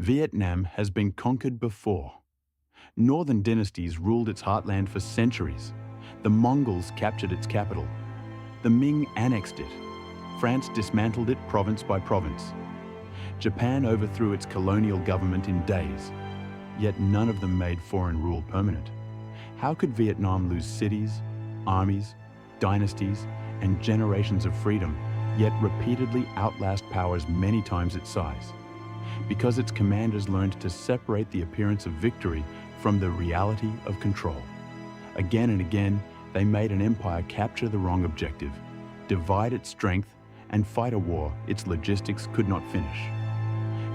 Vietnam has been conquered before. Northern dynasties ruled its heartland for centuries. The Mongols captured its capital. The Ming annexed it. France dismantled it province by province. Japan overthrew its colonial government in days. Yet none of them made foreign rule permanent. How could Vietnam lose cities, armies, dynasties, and generations of freedom, yet repeatedly outlast powers many times its size? Because its commanders learned to separate the appearance of victory from the reality of control. Again and again, they made an empire capture the wrong objective, divide its strength, and fight a war its logistics could not finish.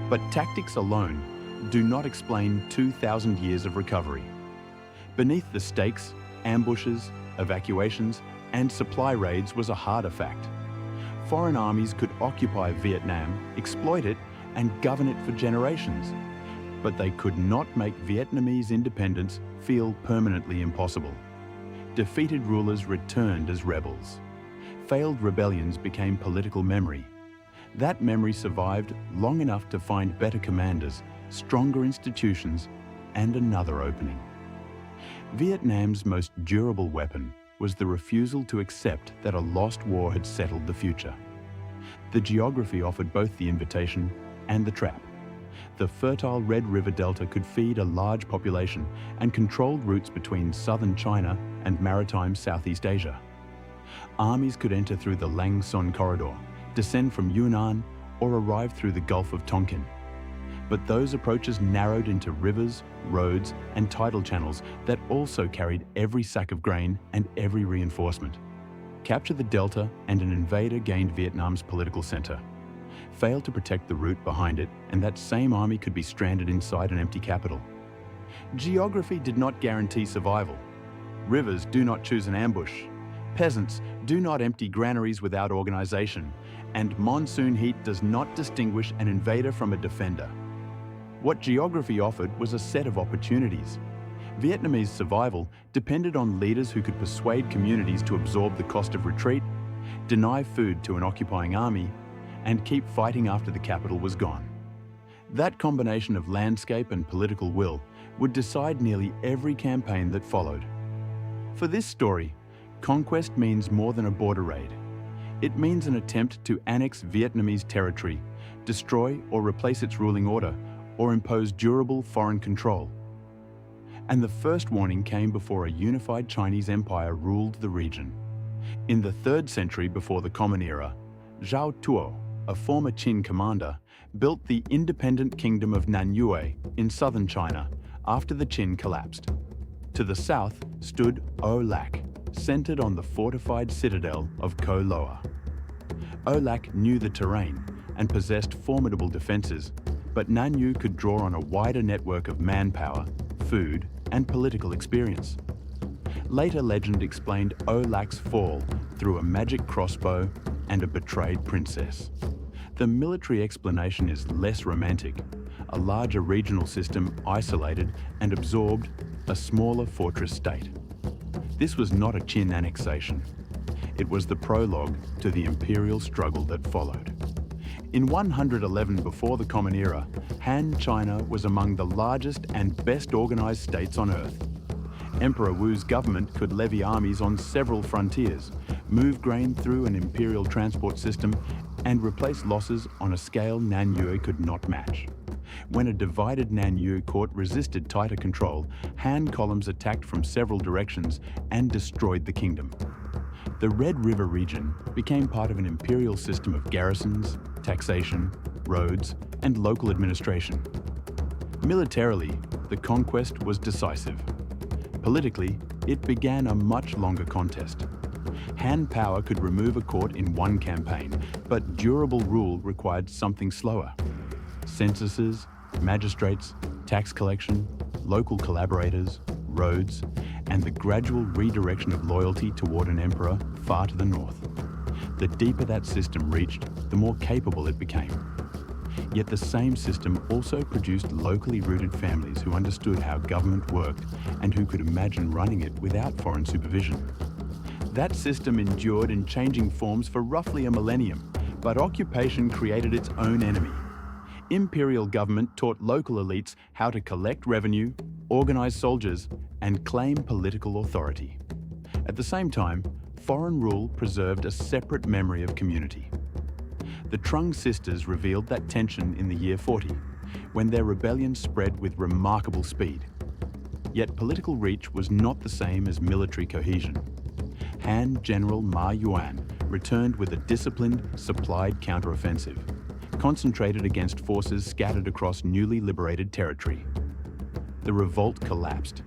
But tactics alone do not explain 2,000 years of recovery. Beneath the stakes, ambushes, evacuations, and supply raids was a harder fact. Foreign armies could occupy Vietnam, exploit it, and govern it for generations. But they could not make Vietnamese independence feel permanently impossible. Defeated rulers returned as rebels. Failed rebellions became political memory. That memory survived long enough to find better commanders, stronger institutions, and another opening. Vietnam's most durable weapon was the refusal to accept that a lost war had settled the future. The geography offered both the invitation and the trap. The fertile Red River Delta could feed a large population and controlled routes between southern China and maritime Southeast Asia. Armies could enter through the Lam Sơn corridor, descend from Yunnan, or arrive through the Gulf of Tonkin. But those approaches narrowed into rivers, roads, and tidal channels that also carried every sack of grain and every reinforcement. Capture the Delta and an invader gained Vietnam's political center. Fail to protect the route behind it, and that same army could be stranded inside an empty capital. Geography did not guarantee survival. Rivers do not choose an ambush. Peasants do not empty granaries without organization, and monsoon heat does not distinguish an invader from a defender. What geography offered was a set of opportunities. Vietnamese survival depended on leaders who could persuade communities to absorb the cost of retreat, deny food to an occupying army, and keep fighting after the capital was gone. That combination of landscape and political will would decide nearly every campaign that followed. For this story, conquest means more than a border raid. It means an attempt to annex Vietnamese territory, destroy or replace its ruling order, or impose durable foreign control. And the first warning came before a unified Chinese empire ruled the region. In the 3rd century before the Common Era, Zhao Tuo, a former Qing commander, built the independent kingdom of Nanyue in southern China after the Qin collapsed. To the south stood Olac, centered on the fortified citadel of Ko Loa. Olac knew the terrain and possessed formidable defenses, but Nanyue could draw on a wider network of manpower, food, and political experience. Later legend explained Olac's fall through a magic crossbow and a betrayed princess. The military explanation is less romantic. A larger regional system isolated and absorbed a smaller fortress state. This was not a Qin annexation. It was the prologue to the imperial struggle that followed. In 111 before the Common Era, Han China was among the largest and best organized states on Earth. Emperor Wu's government could levy armies on several frontiers, move grain through an imperial transport system, and replace losses on a scale Nanyue could not match. When a divided Nanyue court resisted tighter control, Han columns attacked from several directions and destroyed the kingdom. The Red River region became part of an imperial system of garrisons, taxation, roads, and local administration. Militarily, the conquest was decisive. Politically, it began a much longer contest. Han power could remove a court in one campaign, but durable rule required something slower. Censuses, magistrates, tax collection, local collaborators, roads, and the gradual redirection of loyalty toward an emperor far to the north. The deeper that system reached, the more capable it became. Yet the same system also produced locally rooted families who understood how government worked and who could imagine running it without foreign supervision. That system endured in changing forms for roughly a millennium, but occupation created its own enemy. imperial government taught local elites how to collect revenue, organize soldiers, and claim political authority. At the same time, foreign rule preserved a separate memory of community. The Trung sisters revealed that tension in the year 40, when their rebellion spread with remarkable speed. Yet political reach was not the same as military cohesion. Han General Ma Yuan returned with a disciplined, supplied counteroffensive, concentrated against forces scattered across newly liberated territory. The revolt collapsed.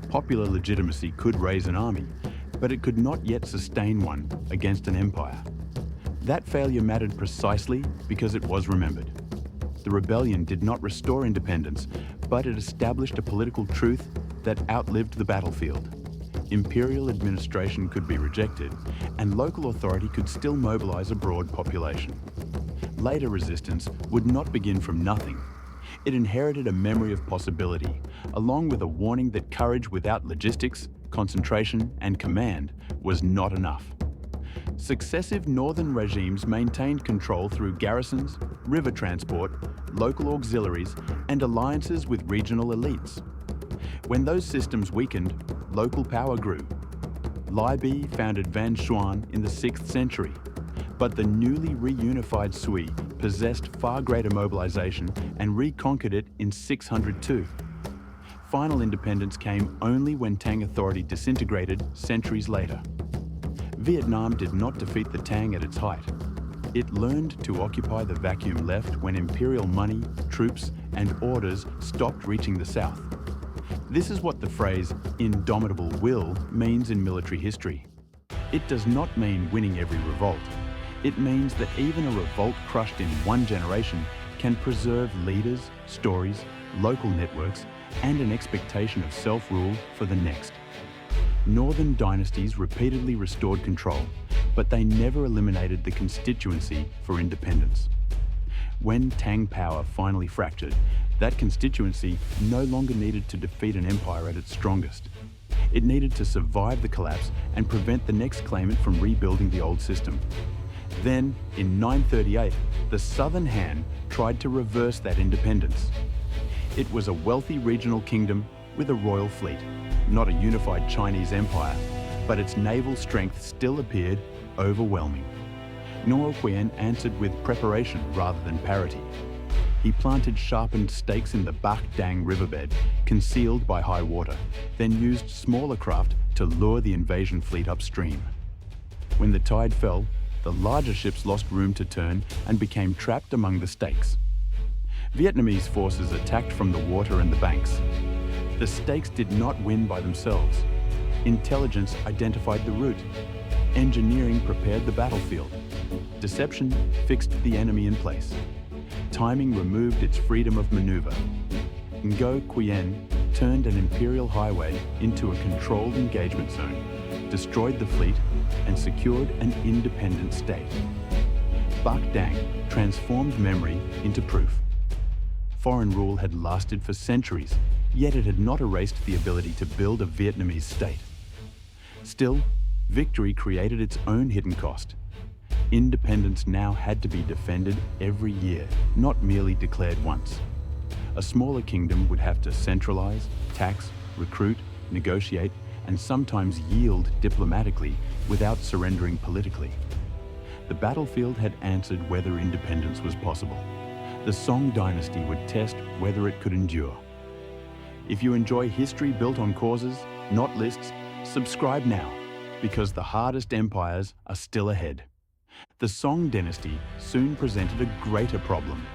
Popular legitimacy could raise an army, but it could not yet sustain one against an empire. That failure mattered precisely because it was remembered. The rebellion did not restore independence, but it established a political truth that outlived the battlefield. Imperial administration could be rejected, and local authority could still mobilize a broad population. Later resistance would not begin from nothing. It inherited a memory of possibility, along with a warning that courage without logistics, concentration, and command was not enough. Successive northern regimes maintained control through garrisons, river transport, local auxiliaries, and alliances with regional elites. When those systems weakened, local power grew. Lai Bi founded Van Xuan in the 6th century, but the newly reunified Sui possessed far greater mobilization and reconquered it in 602. Final independence came only when Tang authority disintegrated centuries later. Vietnam did not defeat the Tang at its height. It learned to occupy the vacuum left when imperial money, troops, and orders stopped reaching the south. This is what the phrase indomitable will means in military history. It does not mean winning every revolt. It means that even a revolt crushed in one generation can preserve leaders, stories, local networks, and an expectation of self-rule for the next. Northern dynasties repeatedly restored control, but they never eliminated the constituency for independence. When Tang power finally fractured, that constituency no longer needed to defeat an empire at its strongest. It needed to survive the collapse and prevent the next claimant from rebuilding the old system. Then, in 938, the Southern Han tried to reverse that independence. It was a wealthy regional kingdom with a royal fleet, not a unified Chinese empire, but its naval strength still appeared overwhelming. Nuo Huyen answered with preparation rather than parity. He planted sharpened stakes in the Bach Dang riverbed, concealed by high water, then used smaller craft to lure the invasion fleet upstream. When the tide fell, the larger ships lost room to turn and became trapped among the stakes. Vietnamese forces attacked from the water and the banks. The stakes did not win by themselves. Intelligence identified the route. Engineering prepared the battlefield. Deception fixed the enemy in place. Timing removed its freedom of maneuver. Ngo Quyen turned an imperial highway into a controlled engagement zone, destroyed the fleet, and secured an independent state. Bach Dang transformed memory into proof. Foreign rule had lasted for centuries, yet it had not erased the ability to build a Vietnamese state. Still, victory created its own hidden cost. Independence now had to be defended every year, not merely declared once. A smaller kingdom would have to centralize, tax, recruit, negotiate, and sometimes yield diplomatically without surrendering politically. The battlefield had answered whether independence was possible. The Song dynasty would test whether it could endure. If you enjoy history built on causes, not lists, subscribe now, because the hardest empires are still ahead. The Song dynasty soon presented a greater problem.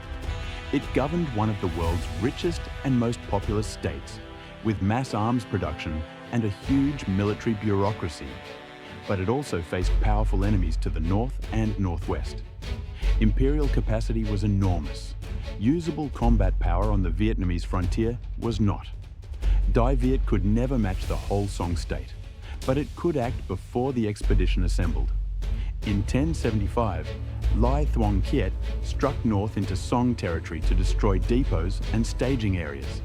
It governed one of the world's richest and most populous states, with mass arms production and a huge military bureaucracy. But it also faced powerful enemies to the north and northwest. Imperial capacity was enormous. Usable combat power on the Vietnamese frontier was not. Dai Viet could never match the whole Song state, but it could act before the expedition assembled. In 1075, Lai Thuong Kiet struck north into Song territory to destroy depots and staging areas.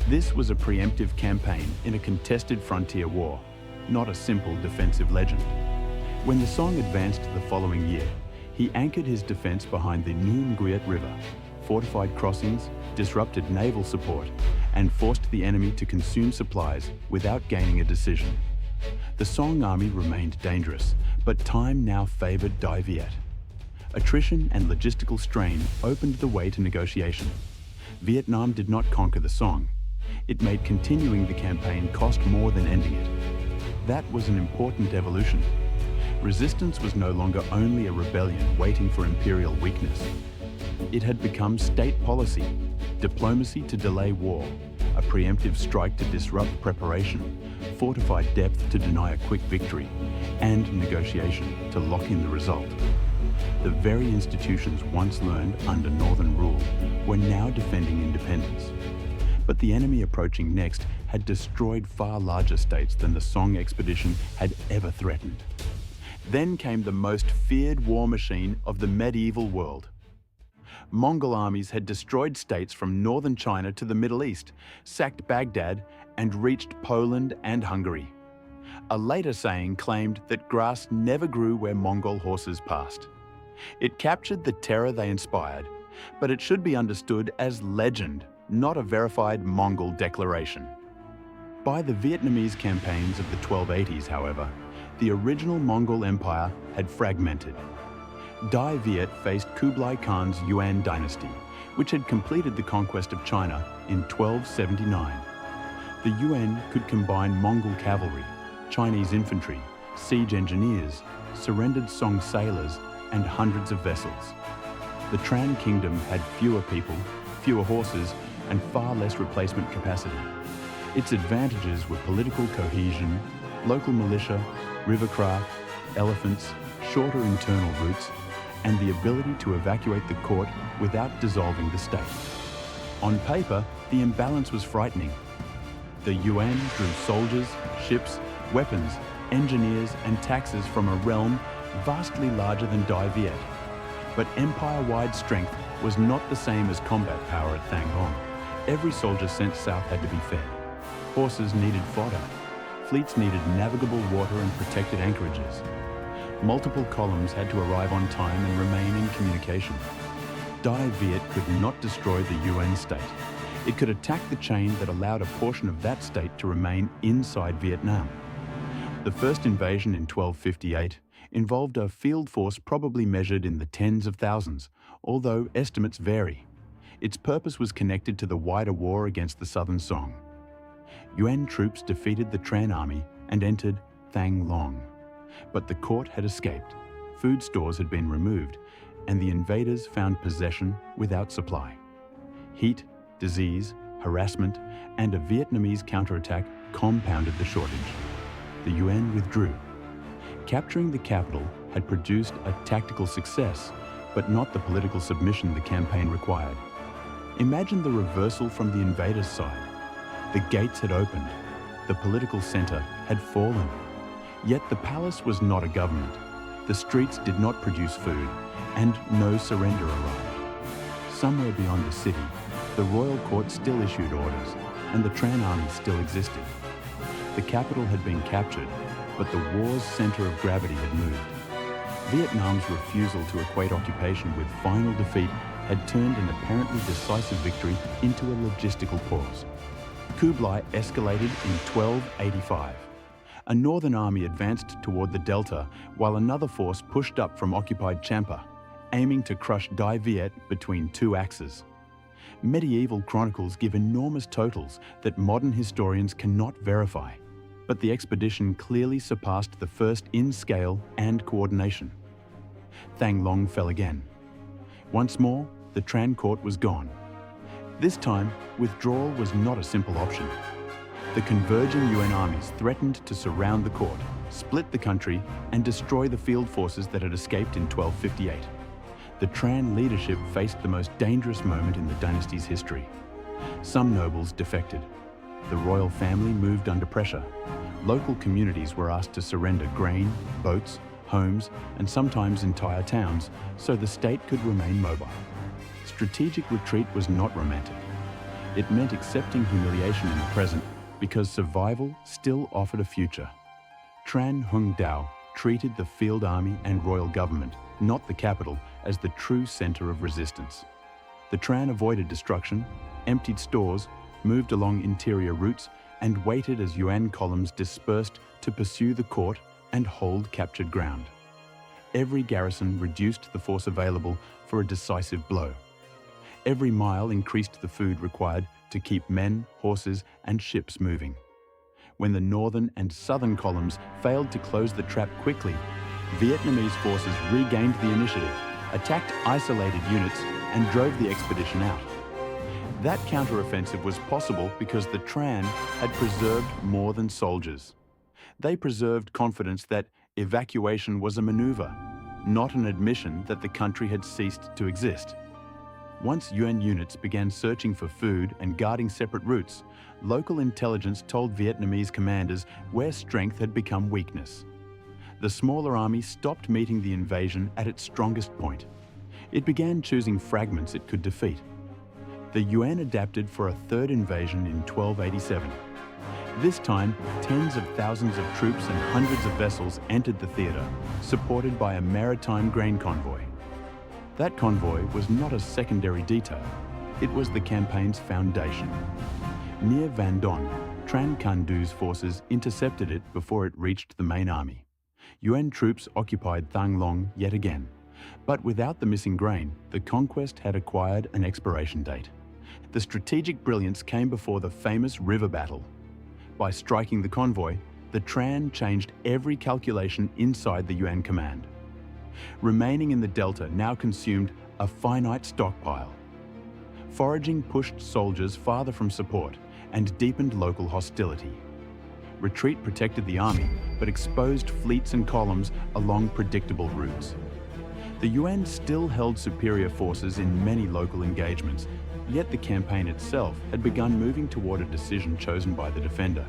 This was a preemptive campaign in a contested frontier war, not a simple defensive legend. When the Song advanced the following year, he anchored his defense behind the Nguyen Nguyet River, fortified crossings, disrupted naval support, and forced the enemy to consume supplies without gaining a decision. The Song army remained dangerous, but time now favored Dai Viet. Attrition and logistical strain opened the way to negotiation. Vietnam did not conquer the Song. It made continuing the campaign cost more than ending it. That was an important evolution. Resistance was no longer only a rebellion waiting for imperial weakness. It had become state policy, diplomacy to delay war, a preemptive strike to disrupt preparation, fortified depth to deny a quick victory, and negotiation to lock in the result. The very institutions once learned under Northern rule were now defending independence. But the enemy approaching next had destroyed far larger states than the Song expedition had ever threatened. Then came the most feared war machine of the medieval world. Mongol armies had destroyed states from northern China to the Middle East, sacked Baghdad, and reached Poland and Hungary. A later saying claimed that grass never grew where Mongol horses passed. It captured the terror they inspired, but it should be understood as legend, not a verified Mongol declaration. By the Vietnamese campaigns of the 1280s, however, the original Mongol Empire had fragmented. Dai Viet faced Kublai Khan's Yuan dynasty, which had completed the conquest of China in 1279. The Yuan could combine Mongol cavalry, Chinese infantry, siege engineers, surrendered Song sailors, and hundreds of vessels. The Tran kingdom had fewer people, fewer horses, and far less replacement capacity. Its advantages were political cohesion, local militia, rivercraft, elephants, shorter internal routes, and the ability to evacuate the court without dissolving the state. On paper, the imbalance was frightening. The Yuan drew soldiers, ships, weapons, engineers, and taxes from a realm vastly larger than Dai Viet. But empire-wide strength was not the same as combat power at Thang Long. Every soldier sent south had to be fed. Horses needed fodder. Fleets needed navigable water and protected anchorages. Multiple columns had to arrive on time and remain in communication. Dai Viet could not destroy the Yuan state. It could attack the chain that allowed a portion of that state to remain inside Vietnam. The first invasion in 1258 involved a field force probably measured in the tens of thousands, although estimates vary. Its purpose was connected to the wider war against the Southern Song. Yuan troops defeated the Tran army and entered Thang Long. But the court had escaped, food stores had been removed, and the invaders found possession without supply. Heat, disease, harassment, and a Vietnamese counterattack compounded the shortage. The Yuan withdrew. Capturing the capital had produced a tactical success, but not the political submission the campaign required. Imagine the reversal from the invaders' side. The gates had opened. The political center had fallen. Yet the palace was not a government. The streets did not produce food, and no surrender arrived. Somewhere beyond the city, the royal court still issued orders, and the Tran army still existed. The capital had been captured, but the war's center of gravity had moved. Vietnam's refusal to equate occupation with final defeat had turned an apparently decisive victory into a logistical pause. Kublai escalated in 1285. A northern army advanced toward the delta, while another force pushed up from occupied Champa, aiming to crush Dai Viet between two axes. Medieval chronicles give enormous totals that modern historians cannot verify, but the expedition clearly surpassed the first in scale and coordination. Thang Long fell again. Once more, the Tran court was gone. This time, withdrawal was not a simple option. The converging Yuan armies threatened to surround the court, split the country, and destroy the field forces that had escaped in 1258. The Tran leadership faced the most dangerous moment in the dynasty's history. Some nobles defected. The royal family moved under pressure. Local communities were asked to surrender grain, boats, homes, and sometimes entire towns, so the state could remain mobile. Strategic retreat was not romantic. It meant accepting humiliation in the present because survival still offered a future. Tran Hung Dao treated the field army and royal government, not the capital, as the true center of resistance. The Tran avoided destruction, emptied stores, moved along interior routes, and waited as Yuan columns dispersed to pursue the court and hold captured ground. Every garrison reduced the force available for a decisive blow. Every mile increased the food required to keep men, horses, and ships moving. When the northern and southern columns failed to close the trap quickly, Vietnamese forces regained the initiative, attacked isolated units, and drove the expedition out. That counteroffensive was possible because the Tran had preserved more than soldiers. They preserved confidence that evacuation was a maneuver, not an admission that the country had ceased to exist. Once UN units began searching for food and guarding separate routes, local intelligence told Vietnamese commanders where strength had become weakness. The smaller army stopped meeting the invasion at its strongest point. It began choosing fragments it could defeat. The UN adapted for a third invasion in 1287. This time, tens of thousands of troops and hundreds of vessels entered the theatre, supported by a maritime grain convoy. That convoy was not a secondary detail. It was the campaign's foundation. Near Van Don, Tran Can Du's forces intercepted it before it reached the main army. UN troops occupied Thang Long yet again. But without the missing grain, the conquest had acquired an expiration date. The strategic brilliance came before the famous river battle. By striking the convoy, the Tran changed every calculation inside the UN command. Remaining in the delta now consumed a finite stockpile. Foraging pushed soldiers farther from support and deepened local hostility. Retreat protected the army, but exposed fleets and columns along predictable routes. The UN still held superior forces in many local engagements, yet the campaign itself had begun moving toward a decision chosen by the defender.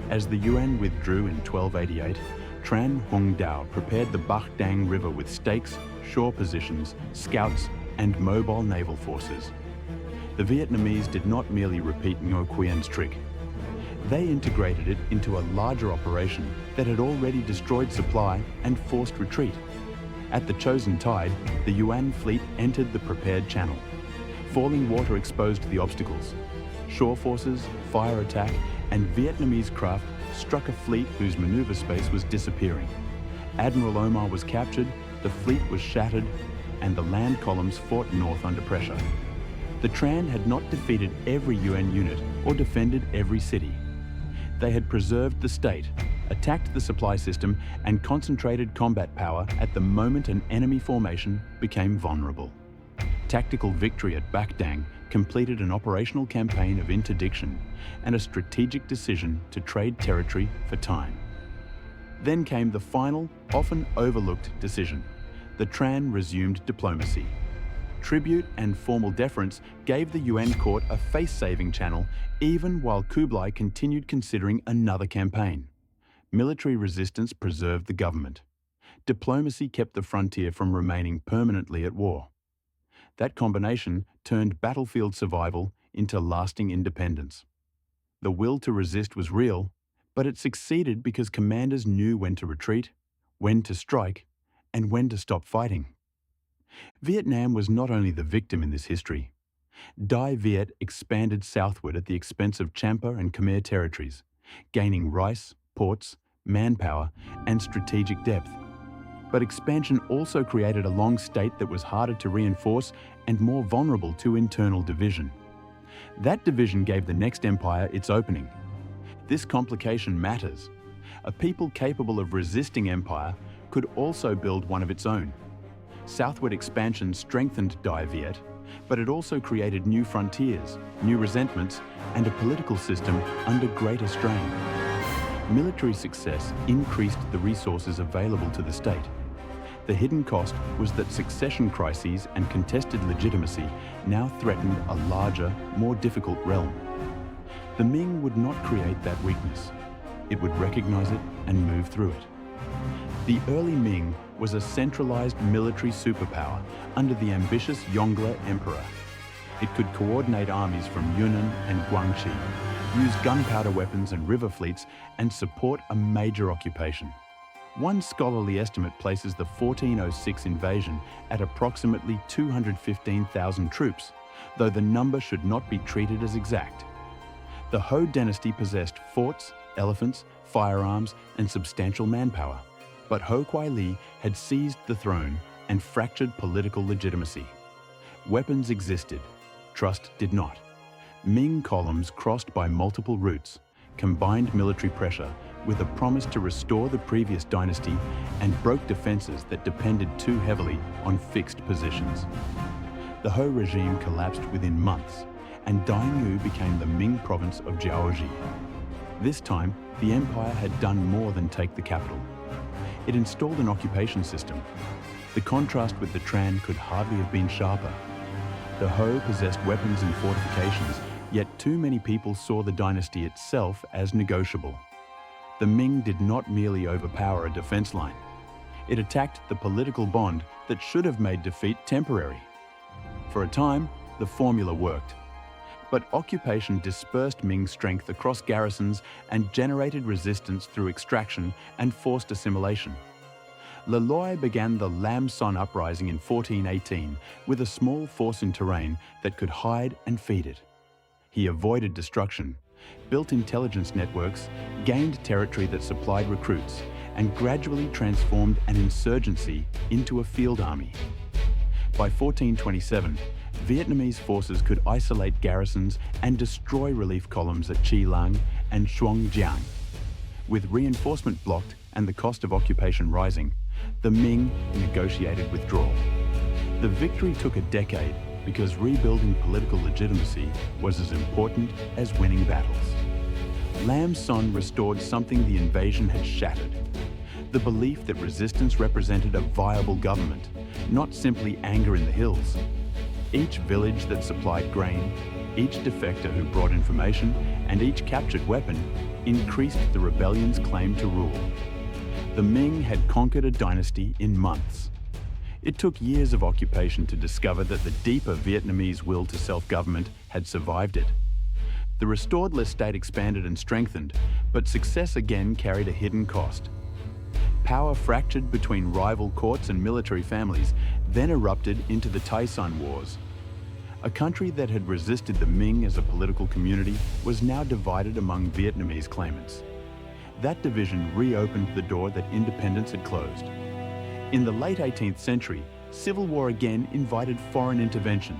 As the UN withdrew in 1288, Tran Hung Dao prepared the Bac Dang River with stakes, shore positions, scouts, and mobile naval forces. The Vietnamese did not merely repeat NgoQuien's trick. They integrated it into a larger operation that had already destroyed supply and forced retreat. At the chosen tide, the Yuan fleet entered the prepared channel. Falling water exposed the obstacles. Shore forces, fire attack, and Vietnamese craft struck a fleet whose maneuver space was disappearing. Admiral Omar was captured, the fleet was shattered, and the land columns fought north under pressure. The Tran had not defeated every UN unit or defended every city. They had preserved the state, attacked the supply system, and concentrated combat power at the moment an enemy formation became vulnerable. Tactical victory at Bac Dang completed an operational campaign of interdiction and a strategic decision to trade territory for time. Then came the final, often overlooked decision. The Tran resumed diplomacy. Tribute and formal deference gave the UN court a face-saving channel even while Kublai continued considering another campaign. Military resistance preserved the government. Diplomacy kept the frontier from remaining permanently at war. That combination turned battlefield survival into lasting independence. The will to resist was real, but it succeeded because commanders knew when to retreat, when to strike, and when to stop fighting. Vietnam was not only the victim in this history. Dai Viet expanded southward at the expense of Champa and Khmer territories, gaining rice, ports, manpower, and strategic depth. But expansion also created a long state that was harder to reinforce and more vulnerable to internal division. That division gave the next empire its opening. This complication matters. A people capable of resisting empire could also build one of its own. Southward expansion strengthened Dai Viet, but it also created new frontiers, new resentments, and a political system under greater strain. Military success increased the resources available to the state. The hidden cost was that succession crises and contested legitimacy now threatened a larger, more difficult realm. The Ming would not create that weakness. It would recognize it and move through it. The early Ming was a centralized military superpower under the ambitious Yongle Emperor. It could coordinate armies from Yunnan and Guangxi, use gunpowder weapons and river fleets, and support a major occupation. One scholarly estimate places the 1406 invasion at approximately 215,000 troops, though the number should not be treated as exact. The Ho dynasty possessed forts, elephants, firearms, and substantial manpower, but Ho Kuai Li had seized the throne and fractured political legitimacy. Weapons existed, trust did not. Ming columns crossed by multiple routes, combined military pressure with a promise to restore the previous dynasty, and broke defenses that depended too heavily on fixed positions. The Ho regime collapsed within months, and Daingyu became the Ming province of Jiaoji. This time, the empire had done more than take the capital. It installed an occupation system. The contrast with the Tran could hardly have been sharper. The Ho possessed weapons and fortifications, yet too many people saw the dynasty itself as negotiable. The Ming did not merely overpower a defense line. It attacked the political bond that should have made defeat temporary. For a time, the formula worked. But occupation dispersed Ming strength across garrisons and generated resistance through extraction and forced assimilation. Le Loi began the Lam Sơn uprising in 1418 with a small force in terrain that could hide and feed it. He avoided destruction, built intelligence networks, gained territory that supplied recruits, and gradually transformed an insurgency into a field army. By 1427, Vietnamese forces could isolate garrisons and destroy relief columns at Chi Lang and Shuangjiang. With reinforcement blocked and the cost of occupation rising, the Ming negotiated withdrawal. The victory took a decade because rebuilding political legitimacy was as important as winning battles. Lam Sơn restored something the invasion had shattered: the belief that resistance represented a viable government, not simply anger in the hills. Each village that supplied grain, each defector who brought information, and each captured weapon increased the rebellion's claim to rule. The Ming had conquered a dynasty in months. It took years of occupation to discover that the deeper Vietnamese will to self-government had survived it. The restored state expanded and strengthened, but success again carried a hidden cost. Power fractured between rival courts and military families, then erupted into the Tai Son Wars. A country that had resisted the Ming as a political community was now divided among Vietnamese claimants. That division reopened the door that independence had closed. In the late 18th century, civil war again invited foreign intervention.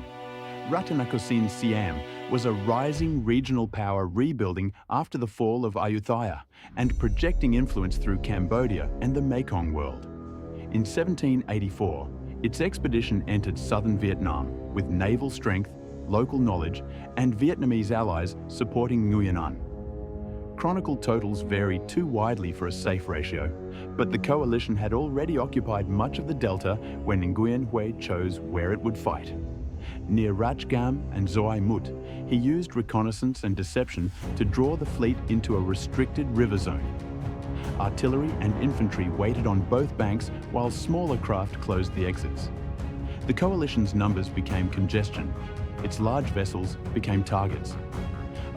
Ratanakosin Siam was a rising regional power rebuilding after the fall of Ayutthaya and projecting influence through Cambodia and the Mekong world. In 1784, its expedition entered southern Vietnam with naval strength, local knowledge, and Vietnamese allies supporting Nguyen An. Chronicle totals vary too widely for a safe ratio, but the coalition had already occupied much of the delta when Nguyen Hue chose where it would fight. Near Rachgam and Zoai Mut, he used reconnaissance and deception to draw the fleet into a restricted river zone. Artillery and infantry waited on both banks while smaller craft closed the exits. The coalition's numbers became congestion. Its large vessels became targets.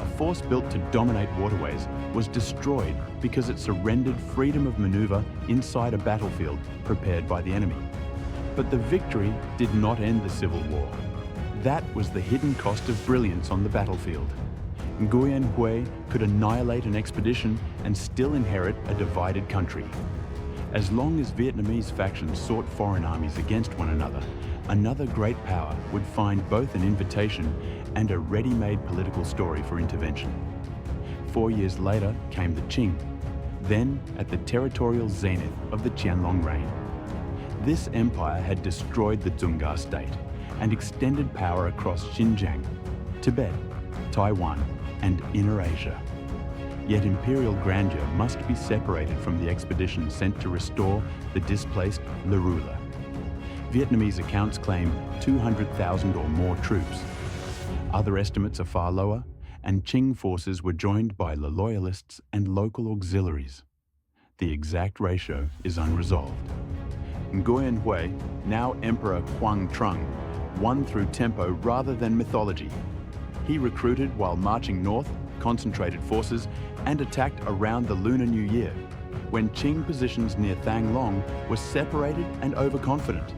A force built to dominate waterways was destroyed because it surrendered freedom of maneuver inside a battlefield prepared by the enemy. But the victory did not end the civil war. That was the hidden cost of brilliance on the battlefield. Nguyen Hue could annihilate an expedition and still inherit a divided country. As long as Vietnamese factions sought foreign armies against one another, another great power would find both an invitation and a ready-made political story for intervention. 4 years later came the Qing, then at the territorial zenith of the Qianlong reign. This empire had destroyed the Dzungar state and extended power across Xinjiang, Tibet, Taiwan, and Inner Asia. Yet imperial grandeur must be separated from the expedition sent to restore the displaced Le Ruler. Vietnamese accounts claim 200,000 or more troops. Other estimates are far lower, and Qing forces were joined by Le Loyalists and local auxiliaries. The exact ratio is unresolved. Nguyen Hue, now Emperor Quang Trung, won through tempo rather than mythology. He recruited while marching north, concentrated forces, and attacked around the Lunar New Year, when Qing positions near Thang Long were separated and overconfident.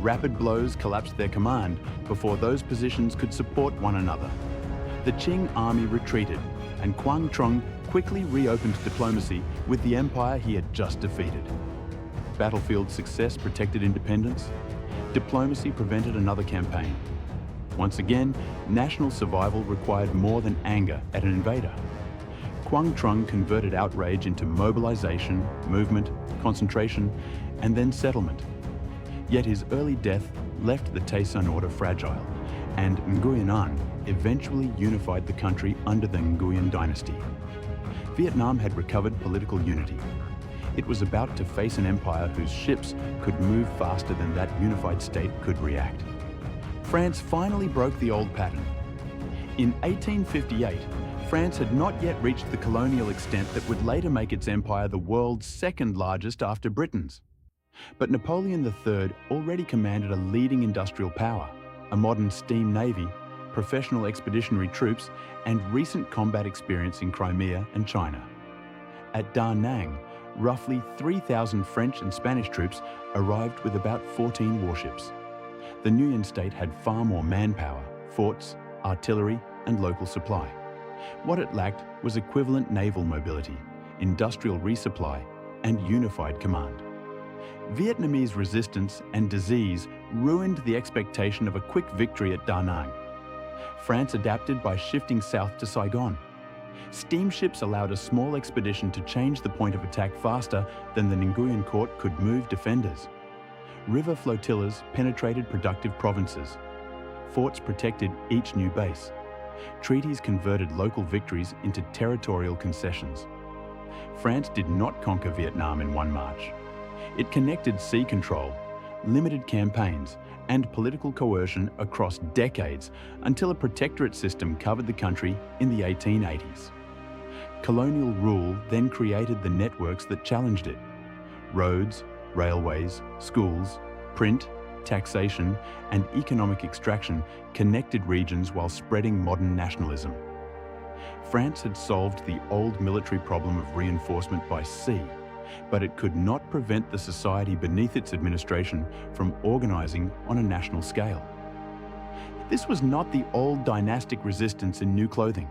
Rapid blows collapsed their command before those positions could support one another. The Qing army retreated, and Quang Trung quickly reopened diplomacy with the empire he had just defeated. Battlefield success protected independence. Diplomacy prevented another campaign. Once again, national survival required more than anger at an invader. Quang Trung converted outrage into mobilization, movement, concentration, and then settlement. Yet his early death left the Taysun order fragile, and Nguyen eventually unified the country under the Nguyen dynasty. Vietnam had recovered political unity. It was about to face an empire whose ships could move faster than that unified state could react. France finally broke the old pattern. In 1858, France had not yet reached the colonial extent that would later make its empire the world's second largest after Britain's. But Napoleon III already commanded a leading industrial power, a modern steam navy, professional expeditionary troops, and recent combat experience in Crimea and China. At Da Nang, roughly 3,000 French and Spanish troops arrived with about 14 warships. The Nguyen state had far more manpower, forts, artillery, and local supply. What it lacked was equivalent naval mobility, industrial resupply, and unified command. Vietnamese resistance and disease ruined the expectation of a quick victory at Da Nang. France adapted by shifting south to Saigon. Steamships allowed a small expedition to change the point of attack faster than the Nguyen court could move defenders. River flotillas penetrated productive provinces. Forts protected each new base. Treaties converted local victories into territorial concessions. France did not conquer Vietnam in one march. It connected sea control, limited campaigns, and political coercion across decades until a protectorate system covered the country in the 1880s. Colonial rule then created the networks that challenged it. Roads, railways, schools, print, taxation, and economic extraction connected regions while spreading modern nationalism. France had solved the old military problem of reinforcement by sea, but it could not prevent the society beneath its administration from organizing on a national scale. This was not the old dynastic resistance in new clothing.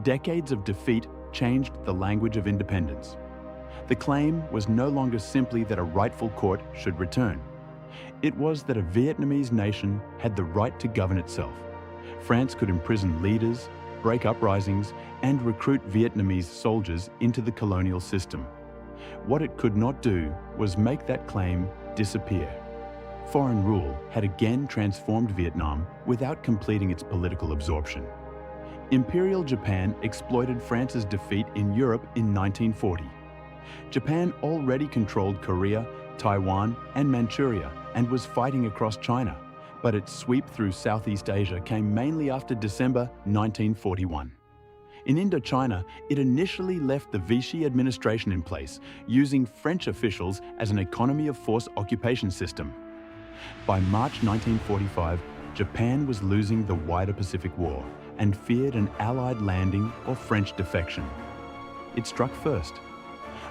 Decades of defeat changed the language of independence. The claim was no longer simply that a rightful court should return. It was that a Vietnamese nation had the right to govern itself. France could imprison leaders, break uprisings, and recruit Vietnamese soldiers into the colonial system. What it could not do was make that claim disappear. Foreign rule had again transformed Vietnam without completing its political absorption. Imperial Japan exploited France's defeat in Europe in 1940. Japan already controlled Korea, Taiwan, and Manchuria and was fighting across China, but its sweep through Southeast Asia came mainly after December 1941. In Indochina, it initially left the Vichy administration in place, using French officials as an economy of force occupation system. By March 1945, Japan was losing the wider Pacific War and feared an Allied landing or French defection. It struck first.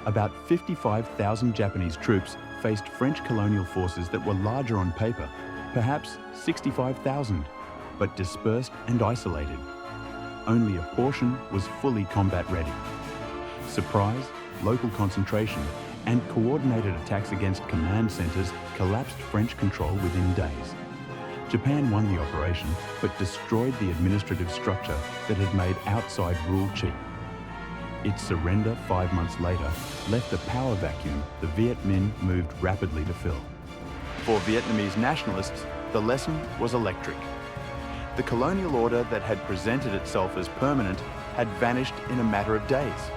About 55,000 Japanese troops faced French colonial forces that were larger on paper, perhaps 65,000, but dispersed and isolated. Only a portion was fully combat ready. Surprise, local concentration, and coordinated attacks against command centers collapsed French control within days. Japan won the operation, but destroyed the administrative structure that had made outside rule cheap. Its surrender 5 months later left a power vacuum the Viet Minh moved rapidly to fill. For Vietnamese nationalists, the lesson was electric. The colonial order that had presented itself as permanent had vanished in a matter of days,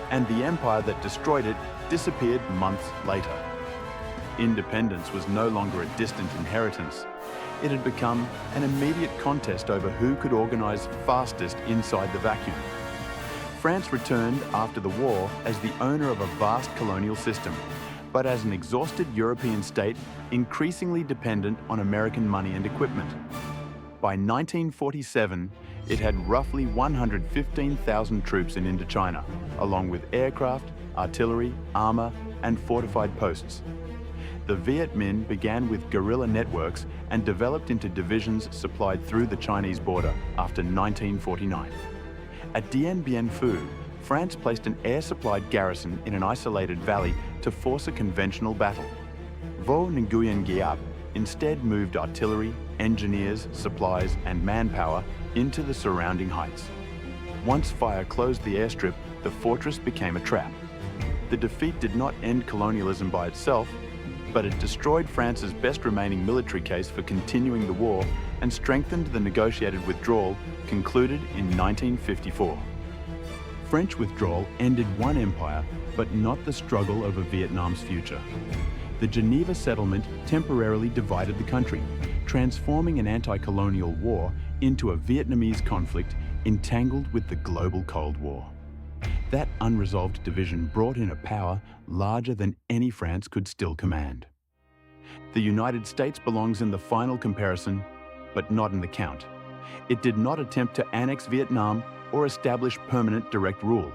and the empire that destroyed it disappeared months later. Independence was no longer a distant inheritance. It had become an immediate contest over who could organize fastest inside the vacuum. France returned after the war as the owner of a vast colonial system, but as an exhausted European state increasingly dependent on American money and equipment. By 1947, it had roughly 115,000 troops in Indochina, along with aircraft, artillery, armor, and fortified posts. The Viet Minh began with guerrilla networks and developed into divisions supplied through the Chinese border after 1949. At Dien Bien Phu, France placed an air-supplied garrison in an isolated valley to force a conventional battle. Vo Nguyen Giap instead moved artillery, engineers, supplies, and manpower into the surrounding heights. Once fire closed the airstrip, the fortress became a trap. The defeat did not end colonialism by itself, but it destroyed France's best remaining military case for continuing the war and strengthened the negotiated withdrawal concluded in 1954. French withdrawal ended one empire, but not the struggle over Vietnam's future. The Geneva settlement temporarily divided the country, transforming an anti-colonial war into a Vietnamese conflict entangled with the global Cold War. That unresolved division brought in a power larger than any France could still command. The United States belongs in the final comparison, but not in the count. It did not attempt to annex Vietnam or establish permanent direct rule.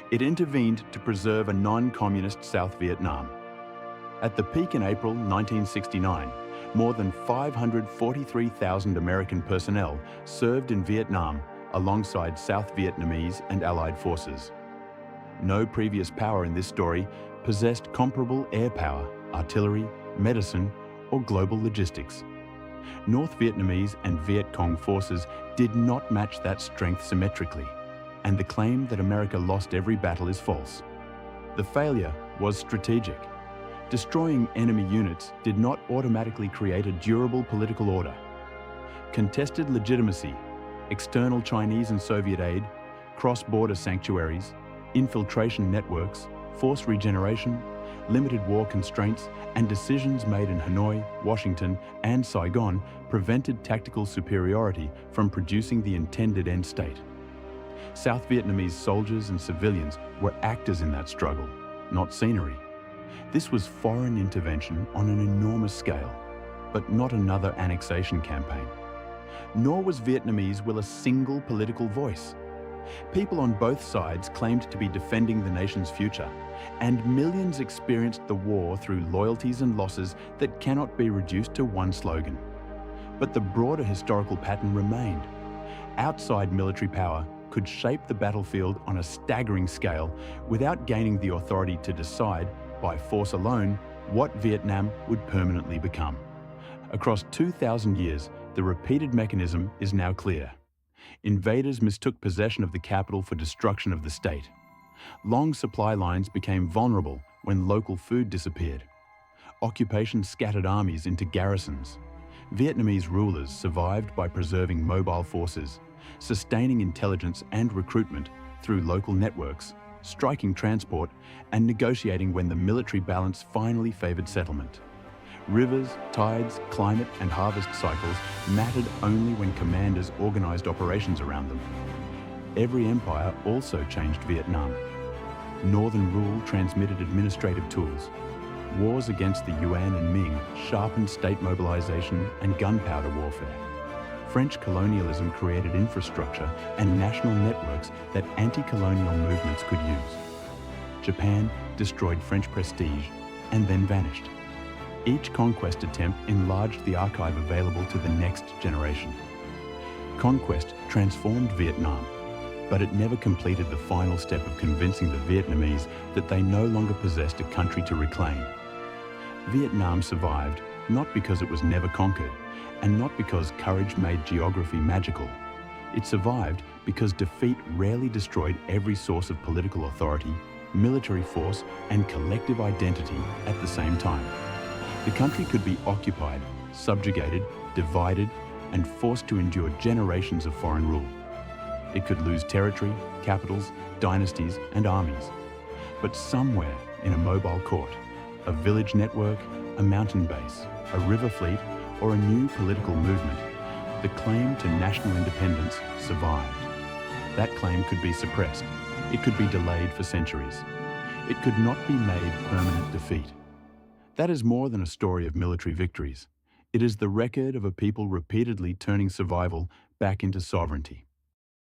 It intervened to preserve a non-communist South Vietnam. At the peak in April 1969, more than 543,000 American personnel served in Vietnam alongside South Vietnamese and Allied forces. No previous power in this story possessed comparable air power, artillery, medicine, or global logistics. North Vietnamese and Viet Cong forces did not match that strength symmetrically, and the claim that America lost every battle is false. The failure was strategic. Destroying enemy units did not automatically create a durable political order. Contested legitimacy, external Chinese and Soviet aid, cross-border sanctuaries, infiltration networks, forced regeneration, limited war constraints, and decisions made in Hanoi, Washington, and Saigon prevented tactical superiority from producing the intended end state. South Vietnamese soldiers and civilians were actors in that struggle, not scenery. This was foreign intervention on an enormous scale, but not another annexation campaign. Nor was Vietnamese will a single political voice. People on both sides claimed to be defending the nation's future, and millions experienced the war through loyalties and losses that cannot be reduced to one slogan. But the broader historical pattern remained. Outside military power could shape the battlefield on a staggering scale without gaining the authority to decide, by force alone, what Vietnam would permanently become. Across 2,000 years, the repeated mechanism is now clear. Invaders mistook possession of the capital for destruction of the state. Long supply lines became vulnerable when local food disappeared. Occupation scattered armies into garrisons. Vietnamese rulers survived by preserving mobile forces, sustaining intelligence and recruitment through local networks, striking transport, and negotiating when the military balance finally favored settlement. Rivers, tides, climate, and harvest cycles mattered only when commanders organized operations around them. Every empire also changed Vietnam. Northern rule transmitted administrative tools. Wars against the Yuan and Ming sharpened state mobilization and gunpowder warfare. French colonialism created infrastructure and national networks that anti-colonial movements could use. Japan destroyed French prestige and then vanished. Each conquest attempt enlarged the archive available to the next generation. Conquest transformed Vietnam, but it never completed the final step of convincing the Vietnamese that they no longer possessed a country to reclaim. Vietnam survived not because it was never conquered, and not because courage made geography magical. It survived because defeat rarely destroyed every source of political authority, military force, and collective identity at the same time. The country could be occupied, subjugated, divided, and forced to endure generations of foreign rule. It could lose territory, capitals, dynasties, and armies. But somewhere in a mobile court, a village network, a mountain base, a river fleet, or a new political movement, the claim to national independence survived. That claim could be suppressed. It could be delayed for centuries. It could not be made permanent defeat. That is more than a story of military victories. It is the record of a people repeatedly turning survival back into sovereignty.